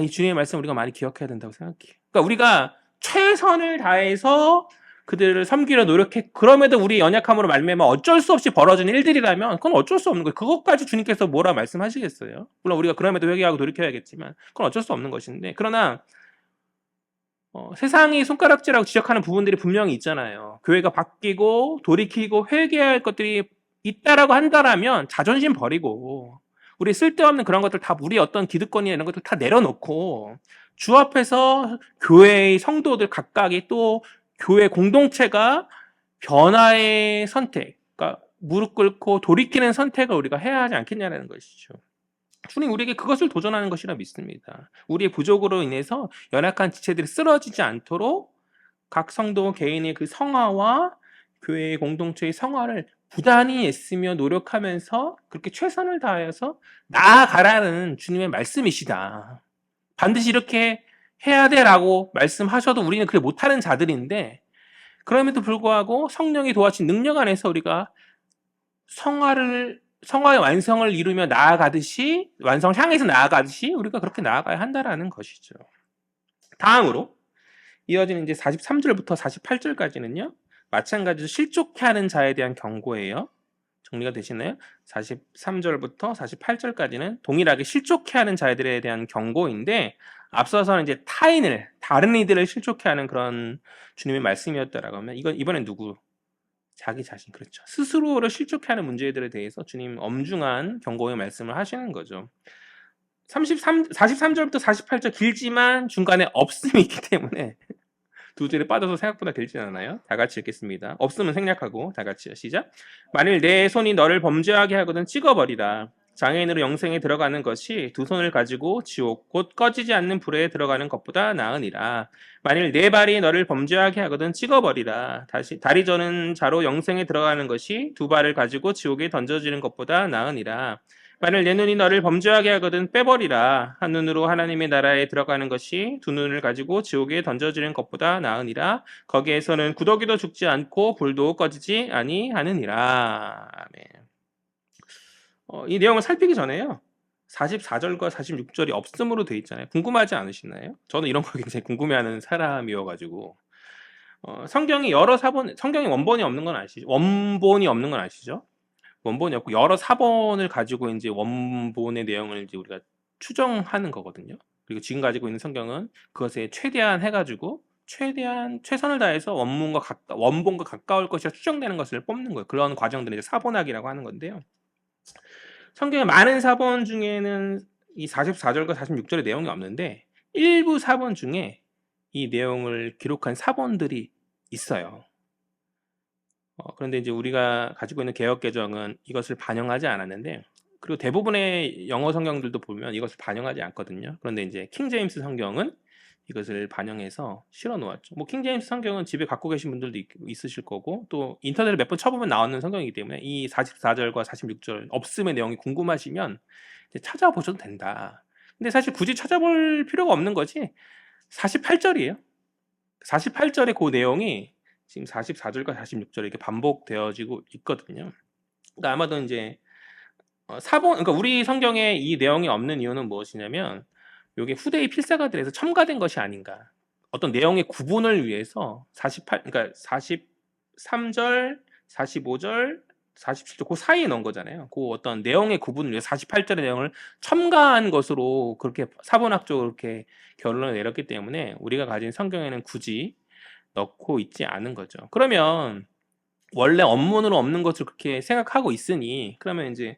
이 주님의 말씀 우리가 많이 기억해야 된다고 생각해요. 그러니까 우리가 최선을 다해서 그들을 섬기려 노력해 그럼에도 우리 연약함으로 말미암아 어쩔 수 없이 벌어진 일들이라면 그건 어쩔 수 없는 거예요. 그것까지 주님께서 뭐라 말씀하시겠어요? 물론 우리가 그럼에도 회개하고 돌이켜야겠지만 그건 어쩔 수 없는 것인데 그러나 세상이 손가락질하고 지적하는 부분들이 분명히 있잖아요. 교회가 바뀌고 돌이키고 회개할 것들이 있다라고 한다라면 자존심 버리고 우리 쓸데없는 그런 것들 다 우리 어떤 기득권이나 이런 것들 다 내려놓고 주 앞에서 교회의 성도들 각각이 또 교회 공동체가 변화의 선택, 그러니까 무릎 꿇고 돌이키는 선택을 우리가 해야 하지 않겠냐는 것이죠. 주님 우리에게 그것을 도전하는 것이라 믿습니다. 우리의 부족으로 인해서 연약한 지체들이 쓰러지지 않도록 각 성도 개인의 그 성화와 교회의 공동체의 성화를 부단히 애쓰며 노력하면서 그렇게 최선을 다해서 나아가라는 주님의 말씀이시다. 반드시 이렇게 해야 돼라고 말씀하셔도 우리는 그렇게 못하는 자들인데 그럼에도 불구하고 성령이 도와준 능력 안에서 우리가 성화의 완성을 이루며 나아가듯이 완성을 향해서 나아가듯이 우리가 그렇게 나아가야 한다라는 것이죠. 다음으로 이어지는 이제 43절부터 48절까지는요. 마찬가지로 실족해 하는 자에 대한 경고예요. 정리가 되시나요? 43절부터 48절까지는 동일하게 실족해 하는 자들에 대한 경고인데 앞서서는 이제 다른 이들을 실족해 하는 그런 주님의 말씀이었다라고 하면 이번엔 누구? 자기 자신, 그렇죠. 스스로를 실족해 하는 문제들에 대해서 주님 엄중한 경고의 말씀을 하시는 거죠. 43절부터 48절 길지만 중간에 없음이 있기 때문에 두 줄에 빠져서 생각보다 길진 않아요. 다 같이 읽겠습니다. 없으면 생략하고 다 같이요. 시작. 만일 내 손이 너를 범죄하게 하거든 찍어버리라. 장애인으로 영생에 들어가는 것이 두 손을 가지고 지옥 곧 꺼지지 않는 불에 들어가는 것보다 나으니라. 만일 네 발이 너를 범죄하게 하거든 찍어버리라. 다리 저는 자로 영생에 들어가는 것이 두 발을 가지고 지옥에 던져지는 것보다 나으니라. 만일 내 눈이 너를 범죄하게 하거든 빼버리라. 한 눈으로 하나님의 나라에 들어가는 것이 두 눈을 가지고 지옥에 던져지는 것보다 나으니라. 거기에서는 구더기도 죽지 않고 불도 꺼지지 아니하느니라. 아멘. 이 내용을 살피기 전에요. 44절과 46절이 없음으로 돼 있잖아요. 궁금하지 않으시나요? 저는 이런 거 굉장히 궁금해하는 사람이어가지고 성경이 여러 사본, 성경이 원본이 없는 건 아시죠? 원본이 없는 건 아시죠? 원본이 없고 여러 사본을 가지고 이제 원본의 내용을 이제 우리가 추정하는 거거든요. 그리고 지금 가지고 있는 성경은 그것에 최대한 해가지고 최대한 최선을 다해서 원본과 가까울 것이라 추정되는 것을 뽑는 거예요. 그런 과정들을 이제 사본학이라고 하는 건데요. 성경의 많은 사본 중에는 이 44절과 46절의 내용이 없는데 일부 사본 중에 이 내용을 기록한 사본들이 있어요. 그런데 이제 우리가 가지고 있는 개역 개정은 이것을 반영하지 않았는데, 그리고 대부분의 영어 성경들도 보면 이것을 반영하지 않거든요. 그런데 이제 킹 제임스 성경은 이것을 반영해서 실어 놓았죠. 뭐 킹 제임스 성경은 집에 갖고 계신 분들도 있으실 거고, 또 인터넷에 몇 번 쳐보면 나오는 성경이기 때문에 이 44절과 46절 없음의 내용이 궁금하시면 이제 찾아보셔도 된다. 근데 사실 굳이 찾아볼 필요가 없는 거지. 48절이에요. 48절의 그 내용이 지금 44절과 46절 이렇게 반복되어지고 있거든요. 그러니까 아마도 이제 그러니까 우리 성경에 이 내용이 없는 이유는 무엇이냐면 이게 후대의 필사가들에서 첨가된 것이 아닌가. 어떤 내용의 구분을 위해서 그러니까 43절, 45절, 47절 그 사이에 넣은 거잖아요. 그 어떤 내용의 구분을 위해 48절의 내용을 첨가한 것으로 그렇게 사본학적으로 그렇게 결론을 내렸기 때문에 우리가 가진 성경에는 굳이 넣고 있지 않은 거죠. 그러면 원래 원문으로 없는 것을 그렇게 생각하고 있으니 그러면 이제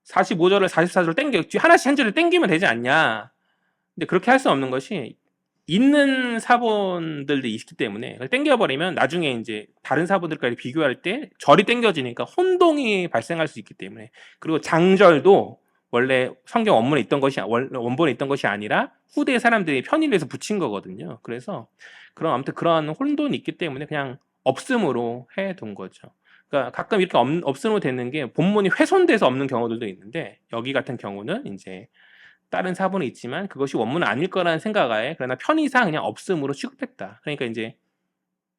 45절을 44절을 땡겨 하나씩 한 절을 땡기면 되지 않냐. 근데 그렇게 할 수 없는 것이 있는 사본들도 있기 때문에 그걸 땡겨버리면 나중에 이제 다른 사본들까지 비교할 때 절이 땡겨지니까 혼동이 발생할 수 있기 때문에, 그리고 장절도 원래 성경 원문에 있던 것이 원본에 있던 것이 아니라 후대 사람들이 편의를 해서 붙인 거거든요. 그래서 그런 아무튼 그런 혼돈이 있기 때문에 그냥 없음으로 해둔 거죠. 그러니까 가끔 이렇게 없음으로 되는 게 본문이 훼손돼서 없는 경우들도 있는데 여기 같은 경우는 이제 다른 사본이 있지만 그것이 원문은 아닐 거라는 생각하에 그러나 편의상 그냥 없음으로 취급했다. 그러니까 이제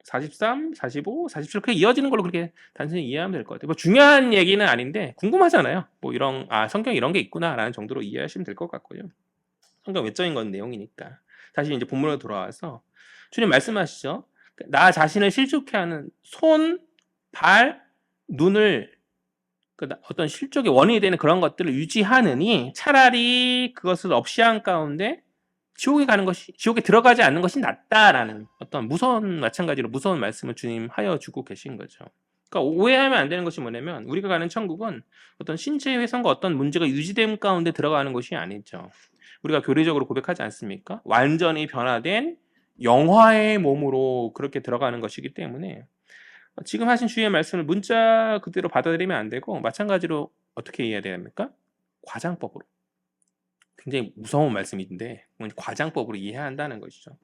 43, 45, 47 그렇게 이어지는 걸로 그렇게 단순히 이해하면 될 것 같아요. 뭐 중요한 얘기는 아닌데 궁금하잖아요. 뭐 이런 성경 이런 게 있구나라는 정도로 이해하시면 될 것 같고요. 성경 외적인 건 내용이니까. 다시 이제 본문으로 돌아와서 주님 말씀하시죠. 나 자신을 실족해 하는 손, 발, 눈을 어떤 실족의 원인이 되는 그런 것들을 유지하느니 차라리 그것을 없이 한 가운데 지옥에 들어가지 않는 것이 낫다라는 어떤 마찬가지로 무서운 말씀을 주님 하여 주고 계신 거죠. 그러니까 오해하면 안 되는 것이 뭐냐면 우리가 가는 천국은 어떤 신체 훼손과 어떤 문제가 유지됨 가운데 들어가는 것이 아니죠. 우리가 교리적으로 고백하지 않습니까? 완전히 변화된 영화의 몸으로 그렇게 들어가는 것이기 때문에 지금 하신 주의 말씀을 문자 그대로 받아들이면 안 되고 마찬가지로 어떻게 이해해야 됩니까? 과장법으로. 굉장히 무서운 말씀인데 과장법으로 이해해야 한다는 것이죠.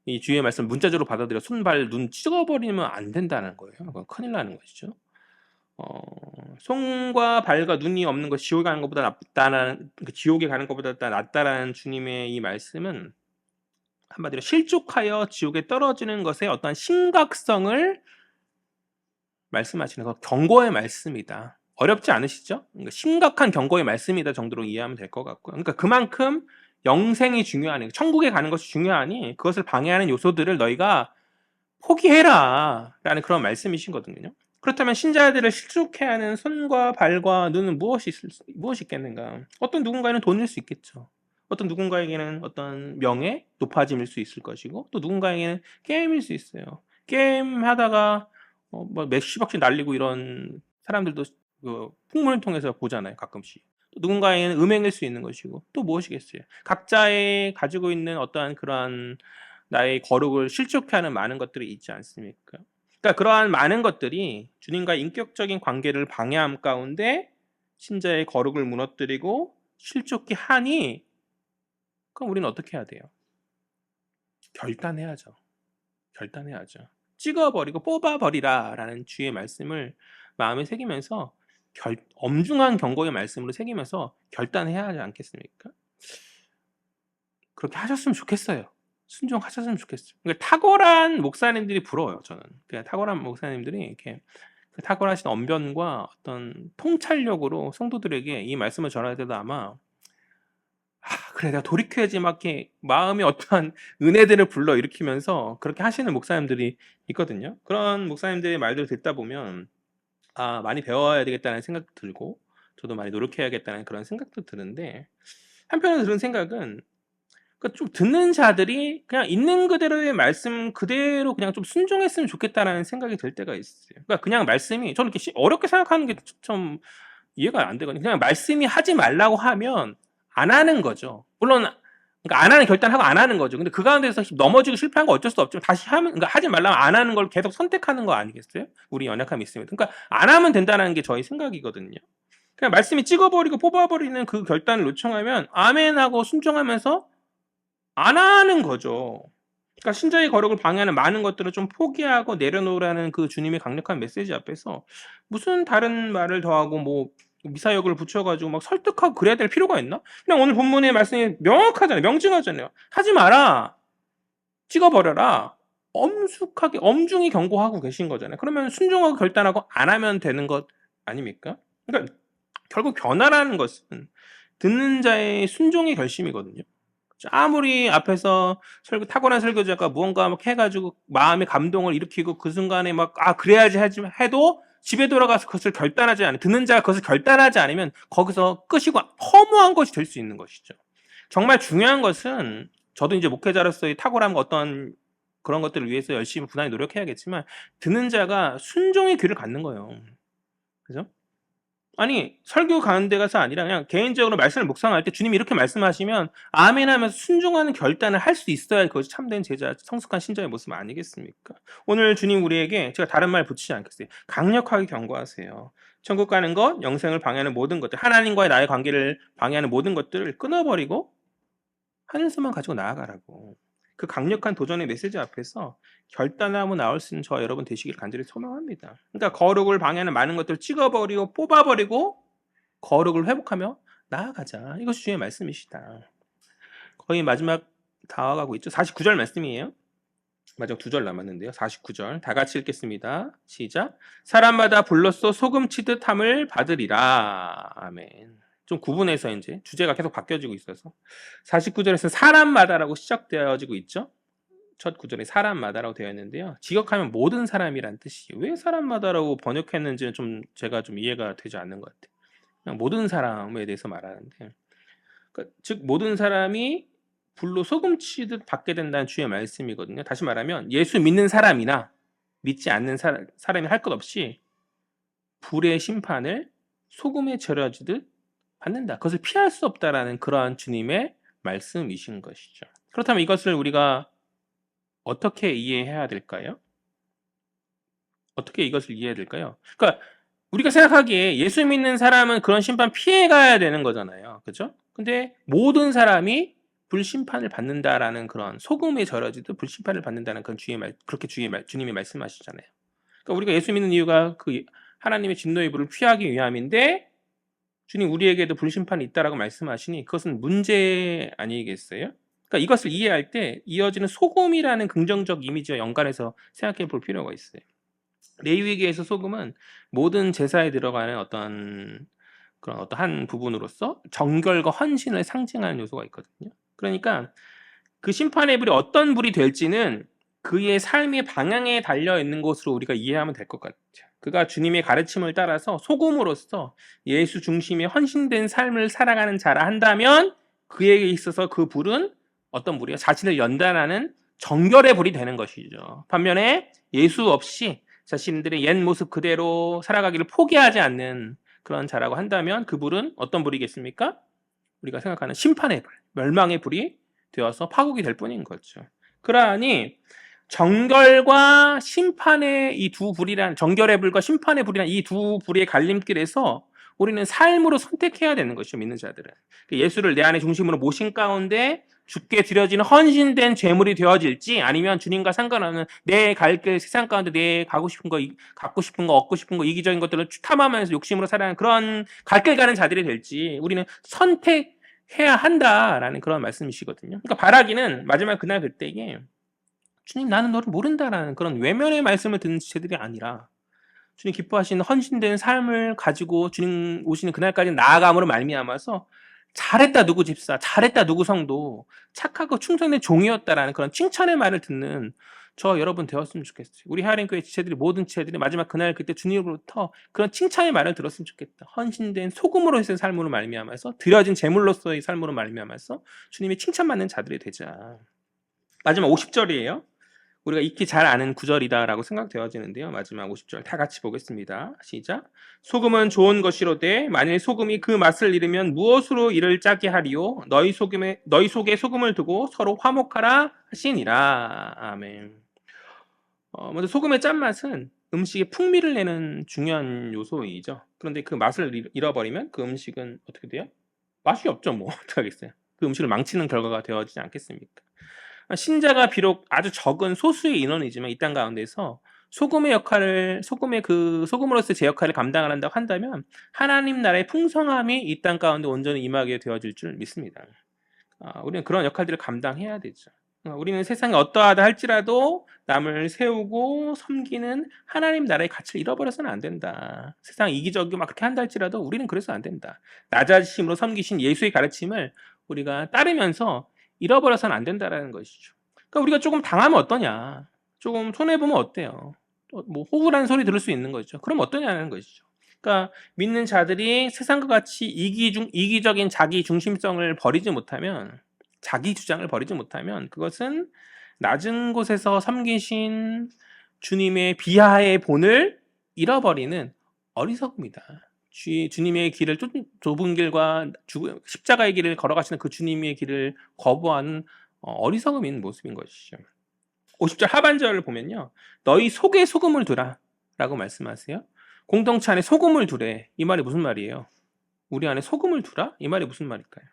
이 주의 말씀 문자적으로 받아들여 손, 발, 눈 찍어버리면 안 된다는 거예요. 그건 큰일 나는 것이죠. 손과 발과 눈이 없는 것 지옥에 가는 것보다 낫다라는 지옥에 가는 것보다 낫다라는 주님의 이 말씀은 한마디로 실족하여 지옥에 떨어지는 것의 어떤 심각성을 말씀하시는 거 경고의 말씀이다. 어렵지 않으시죠? 그러니까 심각한 경고의 말씀이다 정도로 이해하면 될 것 같고요. 그러니까 그만큼 영생이 중요하니 천국에 가는 것이 중요하니 그것을 방해하는 요소들을 너희가 포기해라 라는 그런 말씀이신 거거든요. 그렇다면 신자들을 실족해 하는 손과 발과 눈은 무엇이 있겠는가? 어떤 누군가에는 돈일 수 있겠죠. 어떤 누군가에게는 어떤 명예, 높아짐일 수 있을 것이고 또 누군가에게는 게임일 수 있어요. 게임 하다가 뭐 몇십억씩 날리고 이런 사람들도 그 풍문을 통해서 보잖아요, 가끔씩. 또 누군가에게는 음행일 수 있는 것이고 또 무엇이겠어요? 각자의 가지고 있는 어떠한 그러한 나의 거룩을 실족해하는 많은 것들이 있지 않습니까? 그러니까 그러한 많은 것들이 주님과의 인격적인 관계를 방해함 가운데 신자의 거룩을 무너뜨리고 실족케 하니 그럼 우리는 어떻게 해야 돼요? 결단해야죠. 찍어버리고 뽑아버리라 라는 주의 말씀을 마음에 새기면서 엄중한 경고의 말씀으로 새기면서 결단해야 하지 않겠습니까? 그렇게 하셨으면 좋겠어요. 순종하셨으면 좋겠어요. 그러니까 탁월한 목사님들이 부러워요, 저는. 그냥 탁월한 목사님들이 이렇게 그 탁월하신 언변과 어떤 통찰력으로 성도들에게 이 말씀을 전할 때도 아마 그래 내가 돌이켜야지 막 이렇게 마음에 어떠한 은혜들을 불러일으키면서 그렇게 하시는 목사님들이 있거든요. 그런 목사님들의 말들을 듣다 보면 많이 배워야 되겠다는 생각도 들고 저도 많이 노력해야겠다는 그런 생각도 드는데 한편으로 드는 생각은 좀 듣는 자들이 그냥 있는 그대로의 말씀 그대로 그냥 좀 순종했으면 좋겠다라는 생각이 들 때가 있어요. 그러니까 그냥 말씀이 저는 이렇게 어렵게 생각하는 게 좀 이해가 안 되거든요. 그냥 말씀이 하지 말라고 하면 안 하는 거죠. 물론 그러니까 안 하는 결단하고 안 하는 거죠. 근데 그 가운데서 넘어지고 실패한 거 어쩔 수 없지만 다시 하면 그러니까 하지 말라면 안 하는 걸 계속 선택하는 거 아니겠어요? 우리 연약함이 있으면. 그러니까 안 하면 된다는 게 저희 생각이거든요. 그냥 말씀이 찍어버리고 뽑아버리는 그 결단을 요청하면 아멘하고 순종하면서 안 하는 거죠. 그러니까 신자의 거룩을 방해하는 많은 것들을 좀 포기하고 내려놓으라는 그 주님의 강력한 메시지 앞에서 무슨 다른 말을 더하고 뭐 미사역을 붙여가지고 막 설득하고 그래야 될 필요가 있나? 그냥 오늘 본문의 말씀이 명확하잖아요. 명징하잖아요. 하지 마라. 찍어버려라. 엄숙하게 엄중히 경고하고 계신 거잖아요. 그러면 순종하고 결단하고 안 하면 되는 것 아닙니까? 그러니까 결국 변화라는 것은 듣는 자의 순종의 결심이거든요. 아무리 앞에서 탁월한 설교자가 무언가 막 해가지고 마음의 감동을 일으키고 그 순간에 막 그래야지 해도 집에 돌아가서 그것을 결단하지 않으면 듣는 자가 그것을 결단하지 않으면 거기서 끝이고 허무한 것이 될 수 있는 것이죠. 정말 중요한 것은 저도 이제 목회자로서의 탁월함과 어떤 그런 것들을 위해서 열심히 부단히 노력해야겠지만 듣는 자가 순종의 귀를 갖는 거예요. 그죠? 아니 설교 가는 데 가서 아니라 그냥 개인적으로 말씀을 묵상할 때 주님이 이렇게 말씀하시면 아멘 하면서 순종하는 결단을 할 수 있어야 그것이 참된 제자, 성숙한 신자의 모습 아니겠습니까? 오늘 주님 우리에게 제가 다른 말 붙이지 않겠어요. 강력하게 경고하세요. 천국 가는 것, 영생을 방해하는 모든 것들, 하나님과의 나의 관계를 방해하는 모든 것들을 끊어버리고 하늘서만 가지고 나아가라고. 그 강력한 도전의 메시지 앞에서 결단하고 나올 수 있는 저와 여러분 되시길 간절히 소망합니다. 그러니까 거룩을 방해하는 많은 것들을 찍어버리고 뽑아버리고 거룩을 회복하며 나아가자. 이것이 주의 말씀이시다. 거의 마지막 다가가고 있죠. 49절 말씀이에요. 마지막 2절 남았는데요. 49절 다 같이 읽겠습니다. 시작. 사람마다 불로써 소금치듯 함을 받으리라. 아멘. 좀 구분해서 이제 주제가 계속 바뀌어지고 있어서 49절에서 사람마다라고 시작되어지고 있죠. 첫 구절에 사람마다라고 되어 있는데요. 직역하면 모든 사람이란 뜻이에요. 왜 사람마다라고 번역했는지는 제가 좀 이해가 되지 않는 것 같아요. 그냥 모든 사람에 대해서 말하는데 그러니까 즉 모든 사람이 불로 소금치듯 받게 된다는 주의 말씀이거든요. 다시 말하면 예수 믿는 사람이나 믿지 않는 사람이 할 것 없이 불의 심판을 소금에 절여지듯 받는다. 그것을 피할 수 없다라는 그러한 주님의 말씀이신 것이죠. 그렇다면 이것을 우리가 어떻게 이해해야 될까요? 어떻게 이것을 이해해야 될까요? 그러니까 우리가 생각하기에 예수 믿는 사람은 그런 심판 피해가야 되는 거잖아요. 그렇죠? 근데 모든 사람이 불심판을 받는다라는 그런 소금에 절여지듯 불심판을 받는다는 그런 그렇게 주님이 말씀하시잖아요. 그러니까 우리가 예수 믿는 이유가 그 하나님의 진노의 불을 피하기 위함인데 주님 우리에게도 불심판이 있다라고 말씀하시니 그것은 문제 아니겠어요? 그러니까 이것을 이해할 때 이어지는 소금이라는 긍정적 이미지와 연관해서 생각해 볼 필요가 있어요. 레위기에서 소금은 모든 제사에 들어가는 어떤 한 부분으로서 정결과 헌신을 상징하는 요소가 있거든요. 그러니까 그 심판의 불이 어떤 불이 될지는 그의 삶의 방향에 달려 있는 것으로 우리가 이해하면 될 것 같아요. 그가 주님의 가르침을 따라서 소금으로서 예수 중심의 헌신된 삶을 살아가는 자라 한다면 그에게 있어서 그 불은 어떤 불이요? 자신을 연단하는 정결의 불이 되는 것이죠. 반면에 예수 없이 자신들의 옛 모습 그대로 살아가기를 포기하지 않는 그런 자라고 한다면 그 불은 어떤 불이겠습니까? 우리가 생각하는 심판의 불, 멸망의 불이 되어서 파국이 될 뿐인 거죠. 그러하니 정결과 심판의 이 두 불이란 정결의 불과 심판의 불이란 이 두 불의 갈림길에서 우리는 삶으로 선택해야 되는 것이죠. 믿는 자들은. 예수를 내 안에 중심으로 모신 가운데 주께 드려지는 헌신된 제물이 되어질지 아니면 주님과 상관없는 내 갈 길 세상 가운데 내 가고 싶은 거 갖고 싶은 거 얻고 싶은 거 이기적인 것들을 탐하면서 욕심으로 살아가는 그런 갈 길 가는 자들이 될지 우리는 선택해야 한다라는 그런 말씀이시거든요. 그러니까 바라기는 마지막 그날 그때에 주님 나는 너를 모른다라는 그런 외면의 말씀을 듣는 지체들이 아니라 주님 기뻐하시는 헌신된 삶을 가지고 주님 오시는 그날까지 나아감으로 말미암아서 잘했다 누구 집사, 잘했다 누구 성도, 착하고 충성된 종이었다라는 그런 칭찬의 말을 듣는 저 여러분 되었으면 좋겠어요. 우리 하나님교회 지체들이 모든 지체들이 마지막 그날 그때 주님으로부터 그런 칭찬의 말을 들었으면 좋겠다. 헌신된 소금으로서의 삶으로 말미암아서 드려진 제물로서의 삶으로 말미암아서 주님이 칭찬받는 자들이 되자. 마지막 50절이에요. 우리가 익히 잘 아는 구절이다라고 생각되어지는데요. 마지막 50절 다 같이 보겠습니다. 시작. 소금은 좋은 것이로되 만일 소금이 그 맛을 잃으면 무엇으로 이를 짜게 하리요? 너희 속에 소금을 두고 서로 화목하라 하시니라. 아멘. 먼저 소금의 짠맛은 음식의 풍미를 내는 중요한 요소이죠. 그런데 그 맛을 잃어버리면 그 음식은 어떻게 돼요? 맛이 없죠. 뭐 어떻게 하겠어요? 그 음식을 망치는 결과가 되어지지 않겠습니까? 신자가 비록 아주 적은 소수의 인원이지만 이 땅 가운데서 소금의 역할을 소금으로서 제 역할을 감당한다고 한다면 하나님 나라의 풍성함이 이 땅 가운데 온전히 임하게 되어질 줄 믿습니다. 우리는 그런 역할들을 감당해야 되죠. 우리는 세상에 어떠하다 할지라도 남을 세우고 섬기는 하나님 나라의 가치를 잃어버려서는 안 된다. 세상 이기적이고 막 그렇게 한다 할지라도 우리는 그래서 안 된다. 낮아지심으로 섬기신 예수의 가르침을 우리가 따르면서 잃어버려서는 안 된다라는 것이죠. 그러니까 우리가 조금 당하면 어떠냐, 조금 손해 보면 어때요? 뭐 호구라는 소리 들을 수 있는 거죠. 그럼 어떠냐는 것이죠. 그러니까 믿는 자들이 세상과 같이 이기적인 자기 중심성을 버리지 못하면, 자기 주장을 버리지 못하면 그것은 낮은 곳에서 섬기신 주님의 비하의 본을 잃어버리는 어리석음이다. 주님의 길을 좁은 길과 십자가의 길을 걸어가시는 그 주님의 길을 거부하는 어리석음인 모습인 것이죠. 50절 하반절을 보면요. 너희 속에 소금을 두라 라고 말씀하세요. 공동체 안에 소금을 두래. 이 말이 무슨 말이에요? 우리 안에 소금을 두라? 이 말이 무슨 말일까요?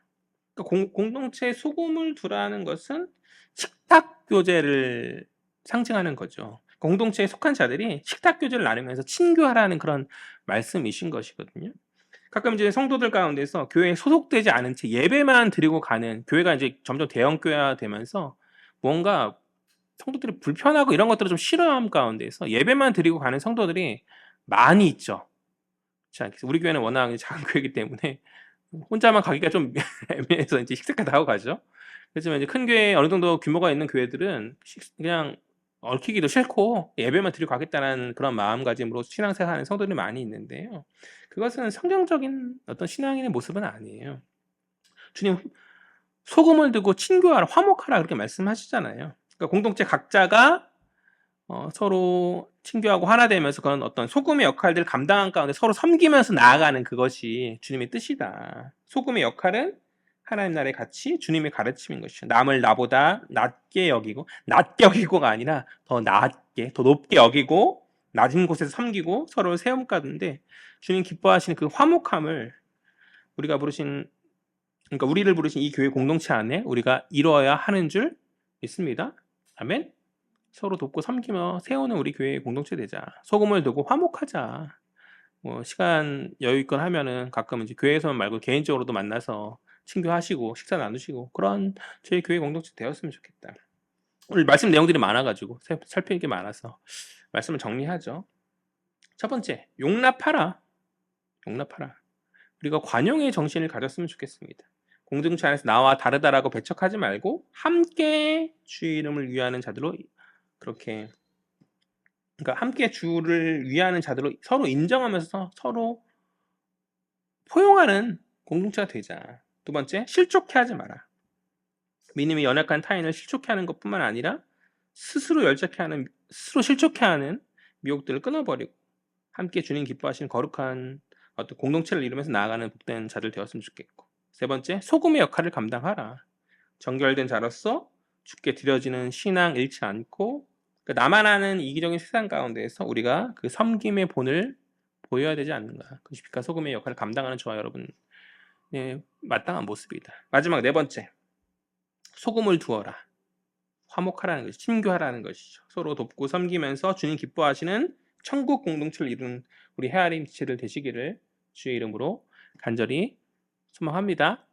그러니까 공동체에 소금을 두라는 것은 식탁 교제를 상징하는 거죠. 공동체에 속한 자들이 식탁 교제를 나누면서 친교하라는 그런 말씀이신 것이거든요. 가끔 이제 성도들 가운데서 교회에 소속되지 않은 채 예배만 드리고 가는, 교회가 이제 점점 대형 교회화 되면서 뭔가 성도들이 불편하고 이런 것들을 좀 싫어함 가운데서 예배만 드리고 가는 성도들이 많이 있죠. 자, 우리 교회는 워낙 작은 교회이기 때문에 혼자만 가기가 좀 애매해서 이제 식사까지 하고 가죠. 그렇지만 이제 큰 교회, 어느 정도 규모가 있는 교회들은 그냥 얽히기도 싫고 예배만 드리고 가겠다는 그런 마음가짐으로 신앙생활하는 성도들이 많이 있는데요. 그것은 성경적인 어떤 신앙인의 모습은 아니에요. 주님 소금을 두고 친교하라, 화목하라 그렇게 말씀하시잖아요. 그러니까 공동체 각자가 서로 친교하고 하나 되면서 그런 어떤 소금의 역할들을 감당한 가운데 서로 섬기면서 나아가는 그것이 주님의 뜻이다. 소금의 역할은 하나님 나라의 가치, 주님의 가르침인 것이죠. 남을 나보다 낮게 여기고가 아니라 더 낮게, 더 높게 여기고 낮은 곳에서 섬기고 서로를 세움 가운데 주님 기뻐하시는 그 화목함을 우리를 부르신 이 교회 공동체 안에 우리가 이루어야 하는 줄 믿습니다. 아멘. 서로 돕고 섬기며 세우는 우리 교회의 공동체 되자. 소금을 두고 화목하자. 뭐 시간 여유 있건 하면은 가끔 이제 교회에서만 말고 개인적으로도 만나서 친교하시고 식사 나누시고 그런 저희 교회 공동체 되었으면 좋겠다. 오늘 말씀 내용들이 많아가지고 살필 게 많아서 말씀을 정리하죠. 첫 번째, 용납하라. 우리가 관용의 정신을 가졌으면 좋겠습니다. 공동체 안에서 나와 다르다라고 배척하지 말고 함께 주의 이름을 위하는 자들로 그렇게, 그러니까 함께 주를 위하는 자들로 서로 인정하면서 서로 포용하는 공동체가 되자. 두 번째, 실족해 하지 마라. 믿음이 연약한 타인을 실족해 하는 것뿐만 아니라 스스로 실족해 하는 미혹들을 끊어버리고 함께 주님 기뻐하시는 거룩한 어떤 공동체를 이루면서 나아가는 복된 자들 되었으면 좋겠고, 세 번째, 소금의 역할을 감당하라. 정결된 자로서 주께 드려지는 신앙 잃지 않고 나만 아는 이기적인 세상 가운데에서 우리가 그 섬김의 본을 보여야 되지 않는가. 그것이 빛과 소금의 역할을 감당하는 저와 여러분의 마땅한 모습이다. 마지막 네 번째, 소금을 두어라. 화목하라는 것이 친교하라는 것이죠. 서로 돕고 섬기면서 주님 기뻐하시는 천국 공동체를 이루는 우리 헤아림 지체들 되시기를 주의 이름으로 간절히 소망합니다.